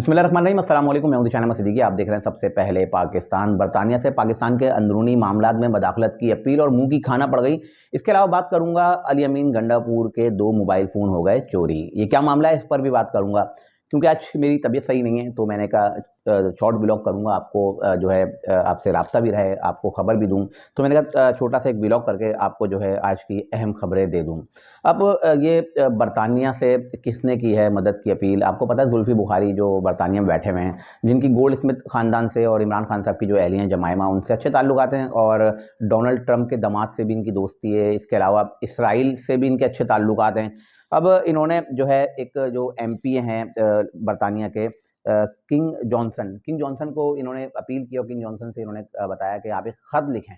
बिस्मिल्लाहिर्रहमानिर्रहीम, अस्सलाम वालेकुम। मैं हूं दिशान अहमद सिद्दीकी। आप देख रहे हैं सबसे पहले पाकिस्तान। बरतानिया से पाकिस्तान के अंदरूनी मामलात में मदाखलत की अपील और मुंह की खाना पड़ गई। इसके अलावा बात करूंगा अली अमीन गंडापुर के 2 मोबाइल फ़ोन हो गए चोरी। ये क्या मामला है, इस पर भी बात करूंगा। क्योंकि आज मेरी तबीयत सही नहीं है, तो मैंने कहा शॉर्ट ब्लॉग करूंगा, आपको जो है आपसे राब्ता भी रहे, आपको खबर भी दूं। तो मैंने कहा छोटा सा एक ब्लॉग करके आपको जो है आज की अहम खबरें दे दूं। अब ये बरतानिया से किसने की है मदद की अपील? आपको पता है जुल्फ़ी बुखारी जो बरतानिया में बैठे हुए हैं, जिनकी गोल्ड स्मिथ ख़ानदान से और इमरान खान साहब की जो अहलिया जमाइमा, उनसे अच्छे ताल्लुकात हैं, और डोनाल्ड ट्रंप के दामाद से भी इनकी दोस्ती है। इसके अलावा इसराइल से भी इनके अच्छे ताल्लुकात हैं। अब इन्होंने जो है एक जो एमपी हैं बरतानिया के किंग जॉनसन को इन्होंने अपील की, और किंग जॉनसन से इन्होंने बताया कि आप एक ख़त लिखें,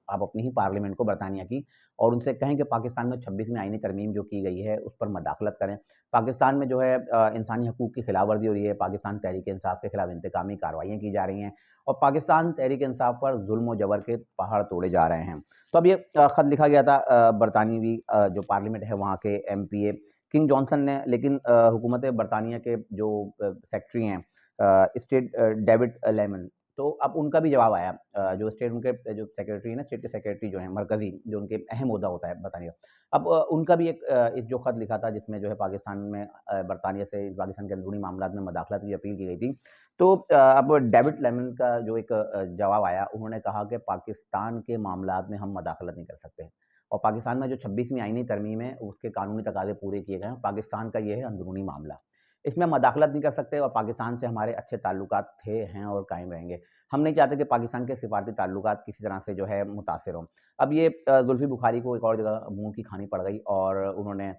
आप अपनी ही पार्लियामेंट को, बरतानिया की, और उनसे कहें कि पाकिस्तान में 26वीं आईनी तरमीम जो की गई है उस पर मदाखलत करें। पाकिस्तान में जो है इंसानी हकूक़ की खिलाफवर्जी हो रही है, पाकिस्तान तहरीक इंसाफ के खिलाफ इंतकामी कार्रवाइयाँ की जा रही हैं, और पाकिस्तान तहरीक इंसाफ पर जुल्म और जबर के पहाड़ तोड़े जा रहे हैं। तो अब ये ख़त लिखा गया था बरतानवी जो पार्लियामेंट है वहाँ के एमपीए किंग जॉनसन ने, लेकिन हुकूमत बरतानिया के जो सेक्रेटरी हैं स्टेट डेविड लेमन, तो अब उनका भी जवाब आया। जो स्टेट उनके जो सेक्रेटरी है ना, स्टेट के सेक्रेटरी जो हैं मरकज़ी, जो उनके अहम ओहदा होता है बरतानिया का। अब उनका भी एक इस जो ख़त लिखा था, जिसमें जो है पाकिस्तान में बरतानिया से पाकिस्तान के अंदरूनी मामलात में मदाखलत की अपील की गई थी। तो अब डेविड लेमन का जो एक जवाब आया, उन्होंने कहा कि पाकिस्तान के मामलात में हम मदाखलत नहीं कर सकते, और पाकिस्तान में जो 26वीं आईनी तरमीम है उसके कानूनी तकाज़े पूरे किए गए हैं। पाकिस्तान का ये है अंदरूनी मामला, इसमें मदाखलत नहीं कर सकते, और पाकिस्तान से हमारे अच्छे ताल्लुकात थे, हैं और कायम रहेंगे। हम नहीं चाहते कि पाकिस्तान के सिफारती ताल्लुकात किसी तरह से जो है मुतासिर हों। अब ये जुल्फ़ी बुखारी को एक और जगह मुँह की खानी पड़ गई, और उन्होंने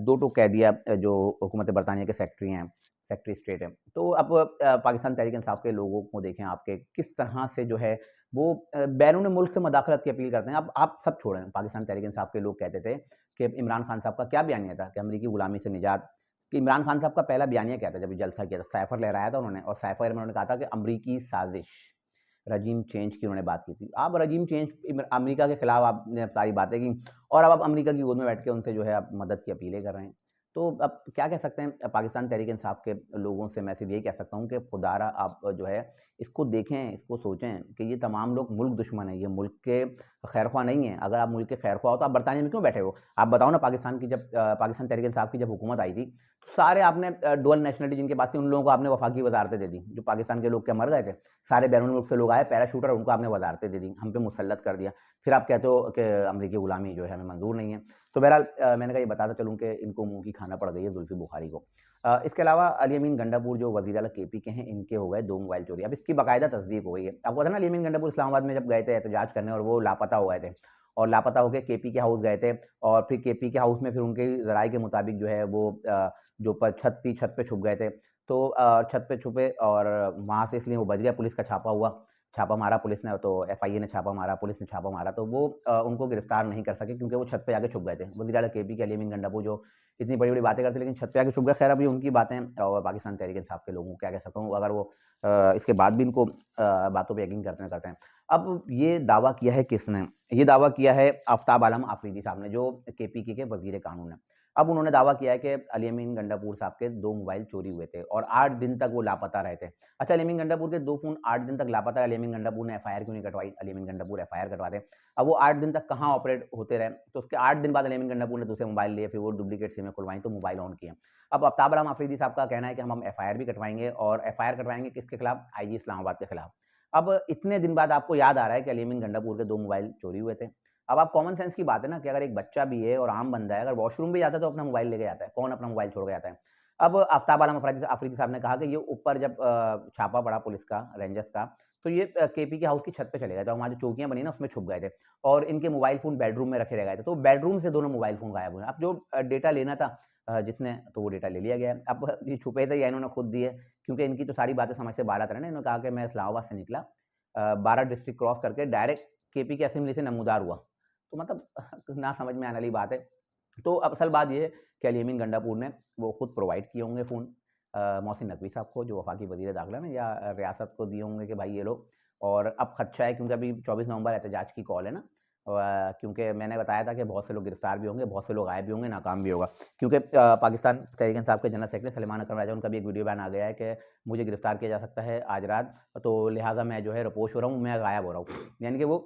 2 टूक कह दिया जो हुकूमत बरतानिया के सेक्रेटरी हैं, सेक्रेटरी स्टेट हैं। तो अब पाकिस्तान तहरीक इंसाफ के लोगों को देखें आपके किस तरह से जो है वो बैरून मुल्क से मदाखलत की अपील करते हैं। अब आप सब छोड़ें, पाकिस्तान तहरीक इंसाफ के लोग कहते थे कि इमरान खान साहब का क्या बयानिया था कि अमरीकी गुलामी से निजात, कि इमरान खान साहब का पहला बयानिया क्या था जब ये जलसा किया था, साइफ़र लहराया था उन्होंने, और साइफ़र में उन्होंने कहा था कि अमरीकी साजिश, रजीम चेंज की उन्होंने बात की थी। आप रजीम चेंज अमेरिका के खिलाफ आपने सारी बातें की, और अब आप अमेरिका की गोद में बैठ के उनसे जो है आप मदद की अपीलें कर रहे हैं। तो अब क्या कह सकते हैं पाकिस्तान तहरीक इंसाफ के लोगों से? मैं सिर्फ यही कह सकता हूँ कि खुदारा आप जो है इसको देखें, इसको सोचें कि ये तमाम लोग मुल्क दुश्मन हैं, ये मुल्क के खैरख्वाह नहीं हैं। अगर आप मुल्क के खैरख्वाह हो तो आप बरतानिया में क्यों बैठे हो? आप बताओ ना, पाकिस्तान की जब पाकिस्तान तहरीक इंसाफ की जब हुकूमत आई थी, सारे आपने डुअल नेशनलिटी जिनके पास थी, उन लोगों को आपने वफाकी वज़ारतें दे दी। जो पाकिस्तान के लोग क्या मर गए थे? सारे बैरून मुल्क से लोग आए, पैराशूटर, उनको आपने वज़ारतें दे दी, हम पे मुसल्लत कर दिया। फिर आप कहते हो कि अमरीकी गुलामी जो है हमें मंजूर नहीं है। तो बहरहाल मैंने कहा ये बताता चलूँ कि इनको मुँह की खाना पड़ गई है जुल्फ़ी बुखारी को। इसके अलावा अली अमीन गंडापुर जो वज़ीर आला केपी के हैं, इनके हो गए 2 मोबाइल चोरी। अब इसकी बाकायदा तस्दीक हो गई है। आपको पता है ना, अली अमीन गंडापुर इस्लामाबाद में जब गए थे एहतजाज करने, और वो लापता हो गए थे, और लापता होके केपी के हाउस गए थे, और फिर केपी के हाउस में फिर उनके ज़राए के मुताबिक जो है वो जो ऊपर छत थी, छत पे छुप गए थे। तो छत पे छुपे, और वहाँ से इसलिए वो बच गया। पुलिस का छापा हुआ, छापा मारा पुलिस ने, तो एफआईए ने छापा मारा, पुलिस ने छापा मारा, तो वो उनको गिरफ्तार नहीं कर सके, क्योंकि वो छत पे आके छुप गए थे। वज़ीर आला केपी के अली अमीन गंडापुर जो इतनी बड़ी-बड़ी बातें करते, लेकिन छत पे आके छुप गए। खैर, अभी उनकी बातें, और पाकिस्तान तहरीक इंसाफ के लोगों को क्या कह सकता हूँ, अगर वो इसके बाद भी इनको बातों पे यकीन करते हैं। अब ये दावा किया है किसने? ये दावा किया है आफ्ताब आलम आफरीदी साहब ने, जो केपीके के वज़ीर कानून हैं। अब उन्होंने दावा किया है कि अली अमीन गंडापुर साहब के 2 मोबाइल चोरी हुए थे, और 8 दिन तक वो लापता रहे थे। अच्छा, अली अमीन गंडापुर के 2 फ़ोन 8 दिन तक लापता है, अली अमीन गंडापुर ने एफआईआर क्यों नहीं कटवाई? अली अमीन गंडापुर एफआईआर कटवा दें। अब वो 8 दिन तक कहाँ ऑपरेट होते रहे, तो उसके 8 दिन बाद अली अमीन गंडापुर ने दूसरे मोबाइल लिए, फिर वो डुप्लीकेट सिमें खुलवाई, तो मोबाइल ऑन किए। अब आफ्ताब आलम आफरीदी साहब का कहना है कि हम एफआईआर भी कटवाएँगे, और एफआईआर कटवाएँगे किसके खिलाफ? आईजी इस्लामाबाद के खिलाफ। अब इतने दिन बाद आपको याद आ रहा है कि अली अमीन गंडापुर के 2 मोबाइल चोरी हुए थे। अब आप कॉमन सेंस की बात है ना, कि अगर एक बच्चा भी है और आम बंदा है, अगर वॉशरूम भी जाता है तो अपना मोबाइल लेके जाता है। कौन अपना मोबाइल छोड़ के जाता है? अब आफ्ताब आलम आफरीदी साहब ने कहा कि ये ऊपर जब छापा पड़ा पुलिस का, रेंजर्स का, तो ये केपी के हाउस की छत पे चले गए थे, और वहाँ जो चौकियाँ बनी ना उसमें छुप गए थे, और इनके मोबाइल फ़ोन बेडरूम में रखे रह गए थे। तो बेडरूम से दोनों मोबाइल फ़ोन गायब हुए हैं। अब जो डेटा लेना था जिसने, तो वो डेटा ले लिया गया है। अब ये छुपे थे या इन्होंने खुद दिए, क्योंकि इनकी तो सारी बातें समझ से बाहर आती है ना। इन्होंने कहा कि मैं इस्लामाबाद से निकला, 12 डिस्ट्रिक्ट क्रॉस करके डायरेक्ट केपी की असेंबली से नमूदार हुआ। तो मतलब ना समझ में आने वाली बात है। तो अब असल बात ये है कि अली अमीन गंडापुर ने वो खुद प्रोवाइड किए होंगे फ़ोन मोहसिन नकवी साहब को, जो वफाकी वज़ीर दाखिला ना, या रियासत को दिए होंगे कि भाई ये लो। और अब खदशा है, क्योंकि अभी 24 नवंबर एहतजाज की कॉल है ना, क्योंकि मैंने बताया था कि बहुत से लोग गिरफ्तार भी होंगे, बहुत से लोग गायब भी होंगे, नाकाम भी होगा। क्योंकि पाकिस्तान तहरीक इंसाफ के जनरल सेक्रेटरी सलेमान अकरम राजा, उनका भी एक वीडियो बयान आ गया है कि मुझे गिरफ्तार किया जा सकता है आज रात, तो लिहाजा मैं जो है रपोश हो रहा हूँ, मैं गायब हो रहा हूँ। यानी कि वो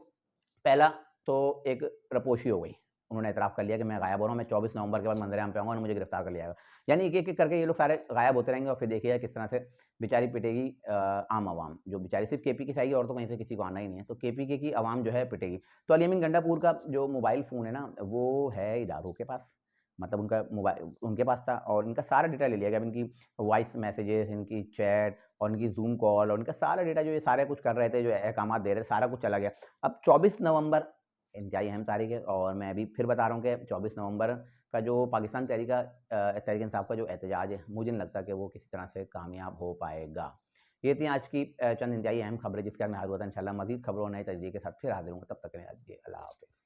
पहला तो एक रपोशी हो गई, उन्होंने एतराफ़ कर लिया कि मैं गायब हो रहा हूँ, मैं 24 नवंबर के बाद मंजर-ए-आम पे आऊँगा और मुझे गिरफ्तार कर लिया जाएगा। यानी एक-एक करके ये लोग सारे गायब होते रहेंगे और फिर देखिएगा किस तरह से बेचारी पिटेगी आम आवाम, जो बेचारी सिर्फ केपी की से आएगी और तो कहीं से किसी को आना ही नहीं है, तो केपी की आवाम जो है पिटेगी। तो अली अमीन गंडापुर का जो मोबाइल फ़ोन है ना, वो है इदारों के पास, मतलब उनका मोबाइल उनके पास था और इनका सारा डेटा ले लिया गया। अब इनकी वॉइस मैसेजेस, इनकी चैट और इनकी ज़ूम कॉल और इनका सारा डेटा जो ये सारे कुछ कर रहे थे, जो अहकामात दे रहे थे, सारा कुछ चला गया। अब 24 नवंबर इंतहाई अहम तारीख है और मैं अभी फिर बता रहा हूँ कि 24 नवंबर का जो पाकिस्तान तहरीक इंसाफ का जो एहतजाज है, मुझे नहीं लगता कि वो किसी तरह से कामयाब हो पाएगा। ये थी आज की चंद इंतहाई अहम खबरें जिसके बारे में हाज़िर हुआ था। इंशाल्लाह मज़ीद खबरों नए तजदीद के साथ फिर हाज़िर होऊँगा। तब तक के लिए अल्लाह हाफ़िज़।